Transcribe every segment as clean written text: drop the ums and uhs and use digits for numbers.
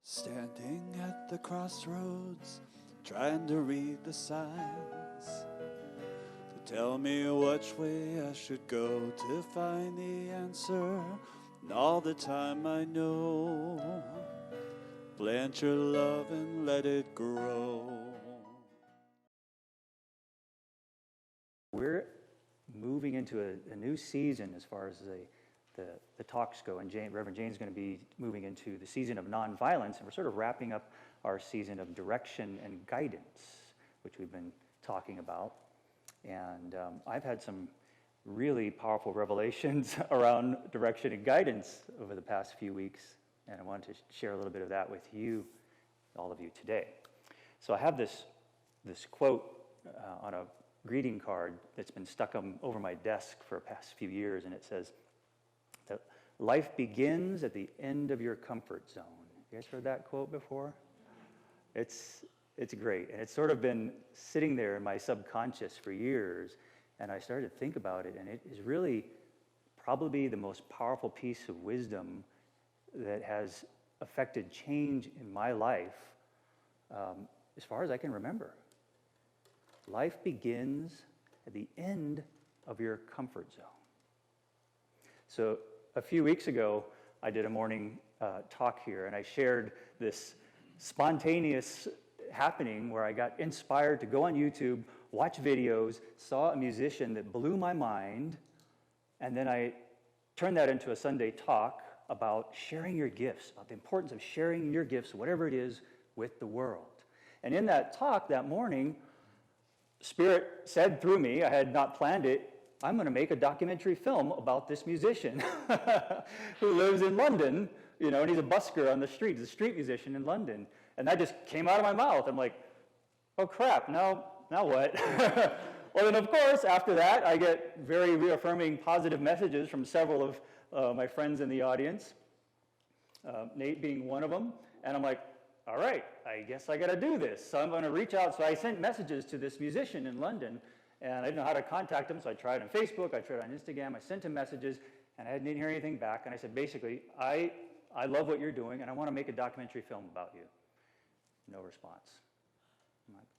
Standing at the crossroads, trying to read the signs to tell me which way I should go to find the answer. And all the time I know, plant your love and let it grow. We're moving into a new season as far as the talks go, and Reverend Jane's going to be moving into the season of nonviolence, and we're sort of wrapping up our season of direction and guidance, which we've been talking about. And I've had some really powerful revelations around direction and guidance over the past few weeks, and I wanted to share a little bit of that with you, all of you, today. So I have this quote on a greeting card that's been stuck over my desk for the past few years, and it says that life begins at the end of your comfort zone. You guys heard that quote before? It's great, and it's sort of been sitting there in my subconscious for years, and I started to think about it, and it is really probably the most powerful piece of wisdom that has affected change in my life as far as I can remember. Life begins at the end of your comfort zone. So a few weeks ago, I did a morning talk here, and I shared this spontaneous happening where I got inspired to go on YouTube, watch videos, saw a musician that blew my mind, and then I turned that into a Sunday talk about sharing your gifts, about the importance of sharing your gifts, whatever it is, with the world. And in that talk that morning, Spirit said through me, I had not planned it, I'm going to make a documentary film about this musician who lives in London, and he's a busker on the street. He's a street musician in London. And that just came out of my mouth. I'm like, oh crap, now what? Well, then of course, after that, I get very reaffirming positive messages from several of my friends in the audience, Nate being one of them. And I'm like, all right, I guess I got to do this. So I'm going to reach out. So I sent messages to this musician in London, and I didn't know how to contact him, so I tried on Facebook, I tried on Instagram, I sent him messages, and I didn't hear anything back. And I said, basically, I love what you're doing, and I want to make a documentary film about you. No response.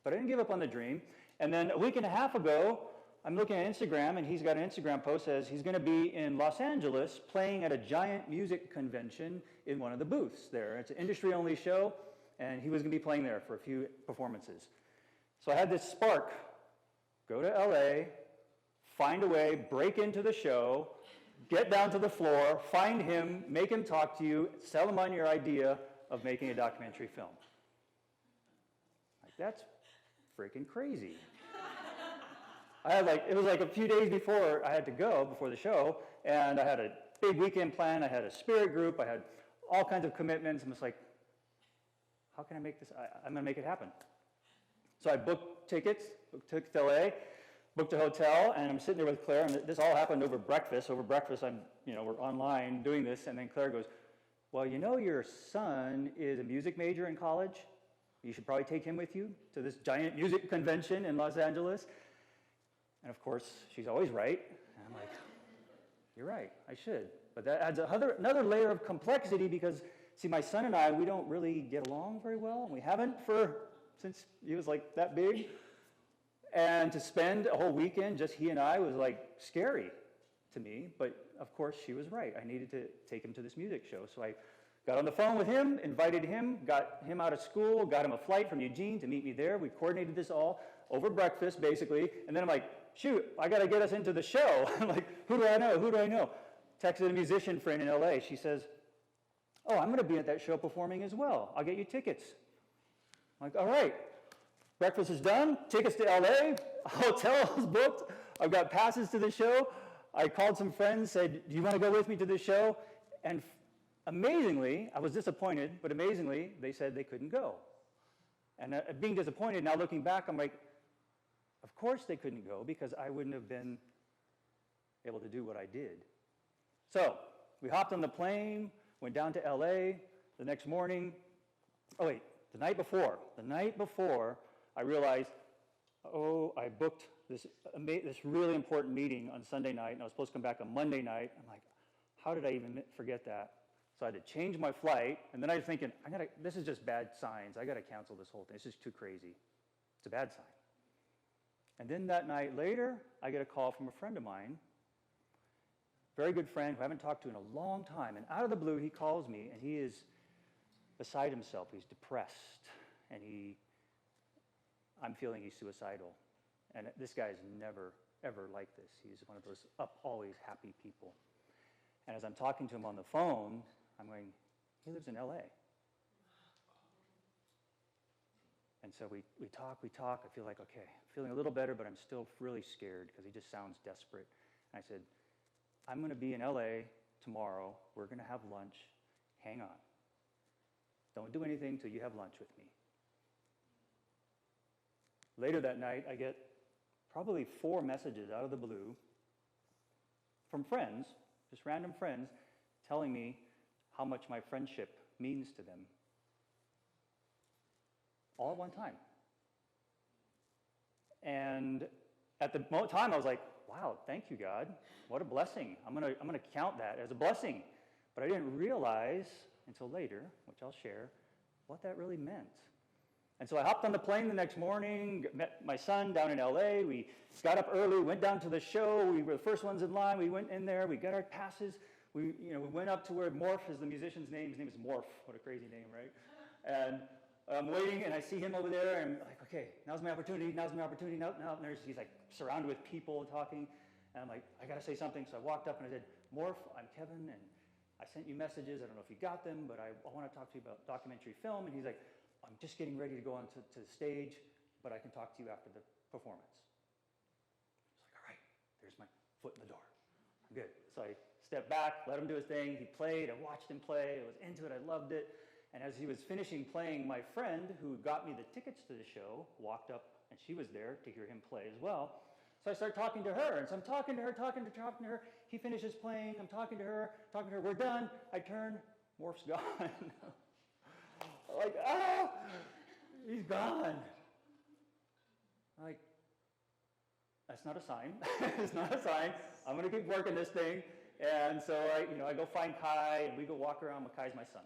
But I didn't give up on the dream. And then a week and a half ago, I'm looking at Instagram, and he's got an Instagram post that says he's going to be in Los Angeles playing at a giant music convention in one of the booths there. It's an industry-only show, and he was going to be playing there for a few performances. So I had this spark. Go to LA, find a way, break into the show, get down to the floor, find him, make him talk to you, sell him on your idea of making a documentary film. Like, that's freaking crazy. It was like a few days before I had to go, before the show, and I had a big weekend plan, I had a spirit group, I had all kinds of commitments. I'm just like, how can I make this? I'm going to make it happen. So I booked tickets to LA, booked a hotel, and I'm sitting there with Claire, and this all happened over breakfast. Over breakfast, we're online doing this, and then Claire goes, well, your son is a music major in college. You should probably take him with you to this giant music convention in Los Angeles. And of course, she's always right. And I'm like, you're right, I should. But that adds another layer of complexity because, see, my son and I, we don't really get along very well, and we haven't since he was like that big. And to spend a whole weekend, just he and I, was like scary to me. But of course, she was right. I needed to take him to this music show. So I got on the phone with him, invited him, got him out of school, got him a flight from Eugene to meet me there. We coordinated this all over breakfast, basically. And then I'm like, shoot, I got to get us into the show. I'm like, who do I know? Texted a musician friend in LA. She says, oh, I'm going to be at that show performing as well. I'll get you tickets. I'm like, all right. Breakfast is done, tickets to LA, hotel is booked, I've got passes to the show. I called some friends, said, do you want to go with me to the show? And amazingly, I was disappointed, but amazingly, they said they couldn't go. And being disappointed, now looking back, I'm like, of course they couldn't go because I wouldn't have been able to do what I did. So we hopped on the plane, went down to LA the next morning. The night before, I realized, I booked this really important meeting on Sunday night, and I was supposed to come back on Monday night. I'm like, how did I even forget that? So I had to change my flight, and then I was thinking, this is just bad signs. I got to cancel this whole thing. This is too crazy. It's a bad sign. And then that night later, I get a call from a friend of mine, very good friend who I haven't talked to in a long time. And out of the blue, he calls me, and he is beside himself. He's depressed, and I'm feeling he's suicidal. And this guy is never, ever like this. He's one of those always happy people. And as I'm talking to him on the phone, I'm going, he lives in L.A. And so we talk. I feel like, okay, I'm feeling a little better, but I'm still really scared because he just sounds desperate. And I said, I'm going to be in L.A. tomorrow. We're going to have lunch. Hang on. Don't do anything until you have lunch with me. Later that night, I get probably 4 messages out of the blue from friends, just random friends, telling me how much my friendship means to them. All at one time. And at the time, I was like, wow, thank you, God. What a blessing. I'm gonna count that as a blessing. But I didn't realize until later, which I'll share, what that really meant. And so I hopped on the plane the next morning, met my son down in LA. We got up early, went down to the show. We were the first ones in line. We went in there. We got our passes. We went up to where Morph is the musician's name. His name is Morph. What a crazy name, right? And I'm waiting, and I see him over there, and I'm like, okay, now's my opportunity. Now, and he's like surrounded with people talking. And I'm like, I got to say something. So I walked up and I said, Morph, I'm Kevin, and I sent you messages. I don't know if you got them, but I want to talk to you about documentary film. And he's like, I'm just getting ready to go onto the stage, but I can talk to you after the performance. I was like, all right, there's my foot in the door. I'm good. So I stepped back, let him do his thing. He played. I watched him play. I was into it. I loved it. And as he was finishing playing, my friend, who got me the tickets to the show, walked up, and she was there to hear him play as well. So I started talking to her, and so I'm talking to her. He finishes playing. I'm talking to her. We're done. I turn. Morph's gone. Like, he's gone. Like, that's not a sign. It's not a sign. I'm going to keep working this thing. And so I go find Kai, and we go walk around. Kai's my son.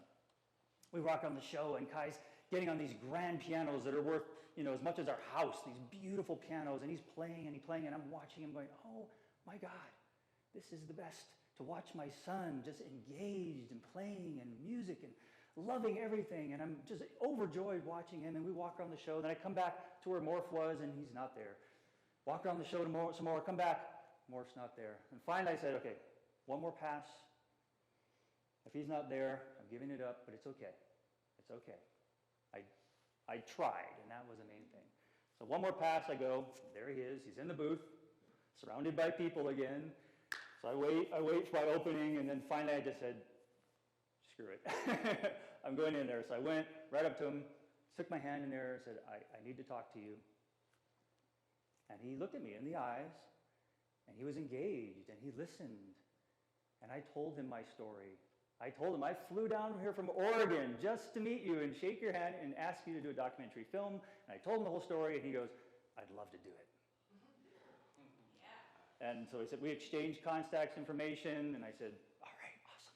We walk around the show, and Kai's getting on these grand pianos that are worth, as much as our house, these beautiful pianos, and he's playing, and I'm watching him going, oh, my God, this is the best, to watch my son just engaged and playing and music and loving everything, and I'm just overjoyed watching him, and we walk around the show, then I come back to where Morph was, and he's not there. Walk around the show some more, come back, Morph's not there. And finally I said, okay, one more pass. If he's not there, I'm giving it up, but it's okay. It's okay. I tried, and that was the main thing. So one more pass, I go, there he is. He's in the booth, surrounded by people again. So I wait for my opening, and then finally I just said, screw it. I'm going in there. So I went right up to him, took my hand in there, and said, I need to talk to you. And he looked at me in the eyes, and he was engaged, and he listened. And I told him my story. I told him I flew down here from Oregon just to meet you and shake your hand and ask you to do a documentary film. And I told him the whole story, and he goes, I'd love to do it. Yeah. And so he said, we exchanged contacts information, and I said, all right, awesome.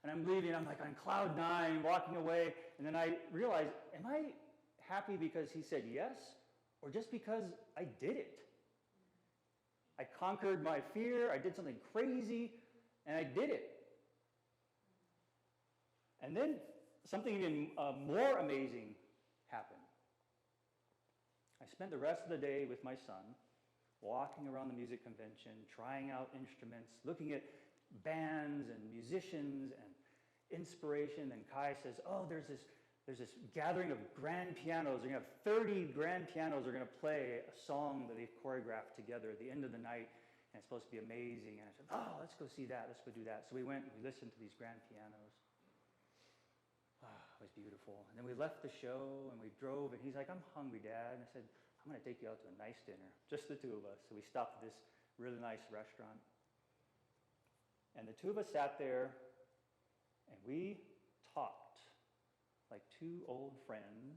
And I'm leaving, I'm like on cloud 9, walking away, and then I realized, am I happy because he said yes, or just because I did it? I conquered my fear, I did something crazy, and I did it. And then something even more amazing happened. I spent the rest of the day with my son, walking around the music convention, trying out instruments, looking at bands and musicians and inspiration. And Kai says, oh, there's this gathering of grand pianos. They're going to have 30 grand pianos. They're going to play a song that they've choreographed together at the end of the night. And it's supposed to be amazing. And I said, oh, let's go see that. Let's go do that. So we went and we listened to these grand pianos. It was beautiful. And then we left the show and we drove, and he's like, I'm hungry, Dad. And I said, I'm going to take you out to a nice dinner, just the two of us. So we stopped at this really nice restaurant. And the two of us sat there, and we talked like two old friends,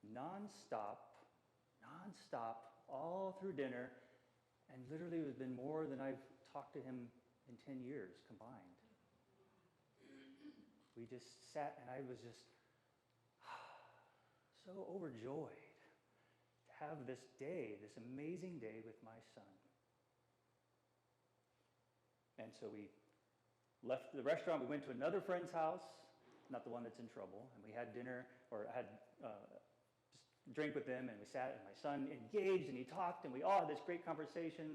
nonstop, all through dinner. And literally it has been more than I've talked to him in 10 years combined. we just sat, and I was just so overjoyed to have this day, this amazing day with my son. And so we left the restaurant, we went to another friend's house, not the one that's in trouble, and we had dinner, or had just a drink with them, and we sat, and my son engaged, and he talked, and we all had this great conversation.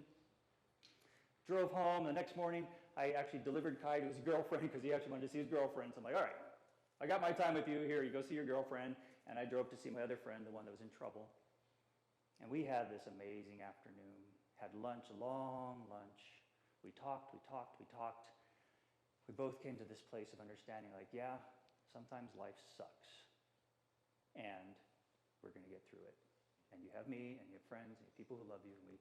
Drove home. The next morning, I actually delivered Kai to his girlfriend because he actually wanted to see his girlfriend. So I'm like, all right, I got my time with you. Here, you go see your girlfriend. And I drove to see my other friend, the one that was in trouble. And we had this amazing afternoon. Had lunch, a long lunch. We talked. We both came to this place of understanding, like, yeah, sometimes life sucks. And we're going to get through it. And you have me, and you have friends, and you have people who love you, and we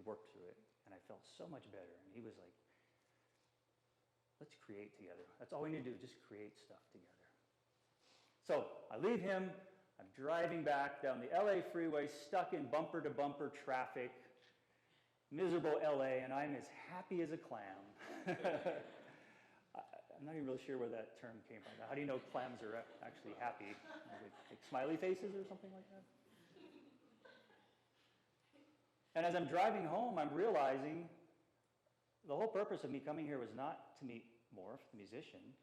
worked through it. And I felt so much better. And he was like, let's create together. That's all we need to do, just create stuff together. So I leave him. I'm driving back down the LA freeway, stuck in bumper-to-bumper traffic, miserable LA, and I'm as happy as a clam. I'm not even really sure where that term came from. How do you know clams are actually happy? Like smiley faces or something like that? And as I'm driving home, I'm realizing the whole purpose of me coming here was not to meet Morph, the musician.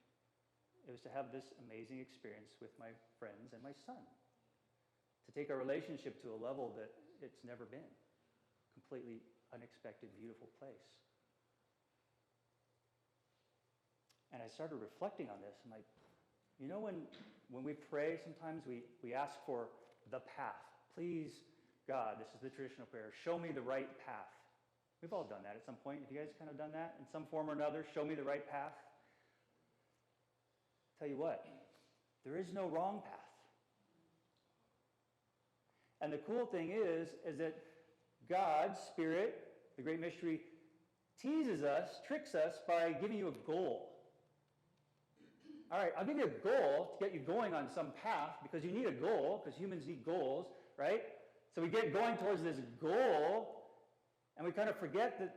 It was to have this amazing experience with my friends and my son. To take our relationship to a level that it's never been. Completely unexpected, beautiful place. And I started reflecting on this. I'm like, you know, when we pray, sometimes we ask for the path. Please, God, this is the traditional prayer, show me the right path. We've all done that at some point. Have you guys kind of done that in some form or another? Show me the right path. Tell you what, there is no wrong path. And the cool thing is that God, Spirit, the great mystery, teases us, tricks us by giving you a goal. All right, I'll give you a goal to get you going on some path because you need a goal, because humans need goals, right? So we get going towards this goal, and we kind of forget that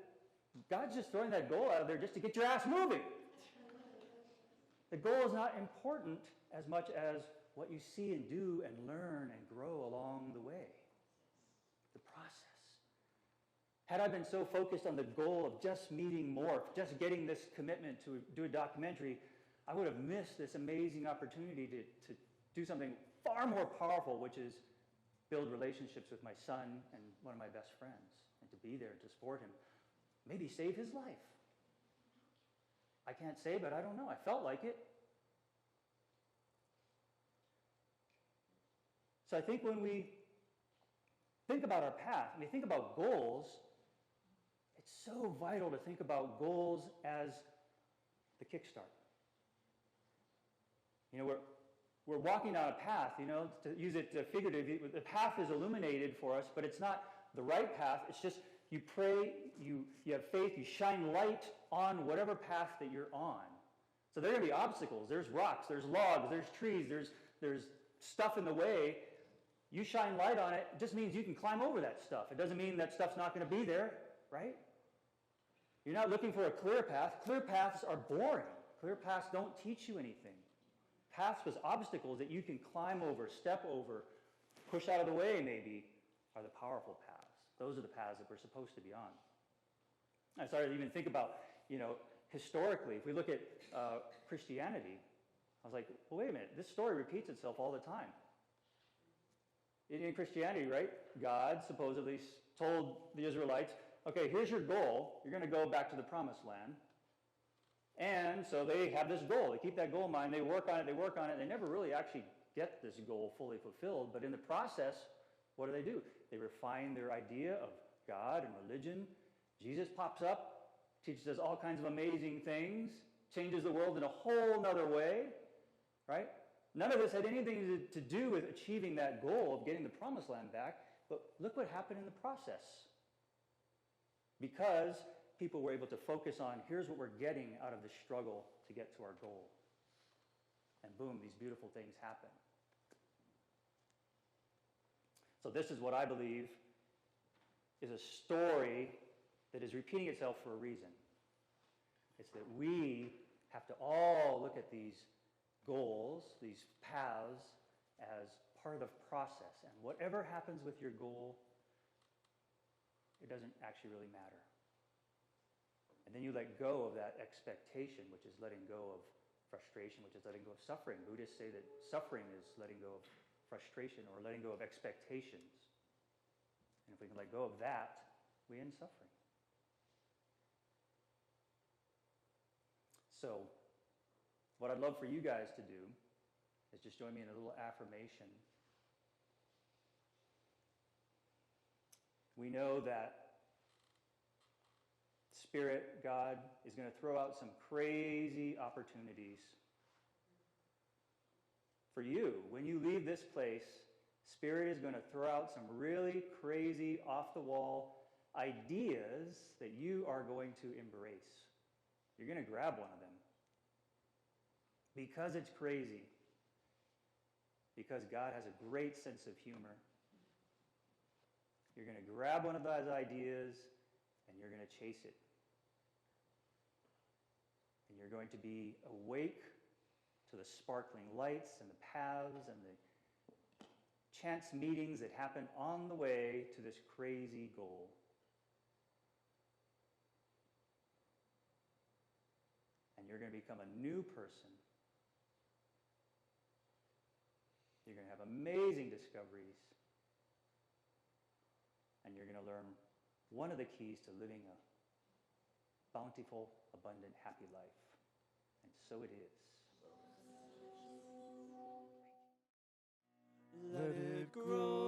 God's just throwing that goal out there just to get your ass moving. The goal is not important as much as what you see and do and learn and grow along the way. The process. Had I been so focused on the goal of just meeting Morph, just getting this commitment to do a documentary, I would have missed this amazing opportunity to do something far more powerful, which is build relationships with my son and one of my best friends, and to be there to support him, maybe save his life. I can't say, but I don't know. I felt like it. So I think when we think about our path, and we think about goals, it's so vital to think about goals as the kickstart. You know, we're walking down a path, you know, to use it figuratively. The path is illuminated for us, but it's not the right path. It's just you pray, you have faith, you shine light on whatever path that you're on. So there are going to be obstacles. There's rocks, there's logs, there's trees, there's stuff in the way. You shine light on it, it just means you can climb over that stuff. It doesn't mean that stuff's not going to be there, right? You're not looking for a clear path. Clear paths are boring. Clear paths don't teach you anything. Paths with obstacles that you can climb over, step over, push out of the way maybe, are the powerful paths. Those are the paths that we're supposed to be on. I started to even think about, you know, historically, if we look at Christianity, I was like, well, wait a minute, this story repeats itself all the time. In Christianity, right, God supposedly told the Israelites, okay, here's your goal. You're going to go back to the promised land. And so they have this goal. They keep that goal in mind. They work on it. They never really actually get this goal fully fulfilled. But in the process, what do? They refine their idea of God and religion. Jesus pops up, teaches us all kinds of amazing things, changes the world in a whole other way, right? None of this had anything to do with achieving that goal of getting the promised land back. But look what happened in the process. Because people were able to focus on, here's what we're getting out of the struggle to get to our goal. And boom, these beautiful things happen. So this is what I believe is a story that is repeating itself for a reason. It's that we have to all look at these goals, these paths, as part of the process. And whatever happens with your goal, it doesn't actually really matter. And then you let go of that expectation, which is letting go of frustration, which is letting go of suffering. Buddhists say that suffering is letting go of frustration or letting go of expectations. And if we can let go of that, we end suffering. So, what I'd love for you guys to do is just join me in a little affirmation. We know that Spirit, God, is going to throw out some crazy opportunities for you. When you leave this place, Spirit is going to throw out some really crazy, off-the-wall ideas that you are going to embrace. You're going to grab one of them. Because it's crazy. Because God has a great sense of humor. You're going to grab one of those ideas and you're going to chase it. And you're going to be awake to the sparkling lights and the paths and the chance meetings that happen on the way to this crazy goal. And you're going to become a new person. You're going to have amazing discoveries. And you're going to learn one of the keys to living a bountiful, abundant, happy life. And so it is. Let it grow.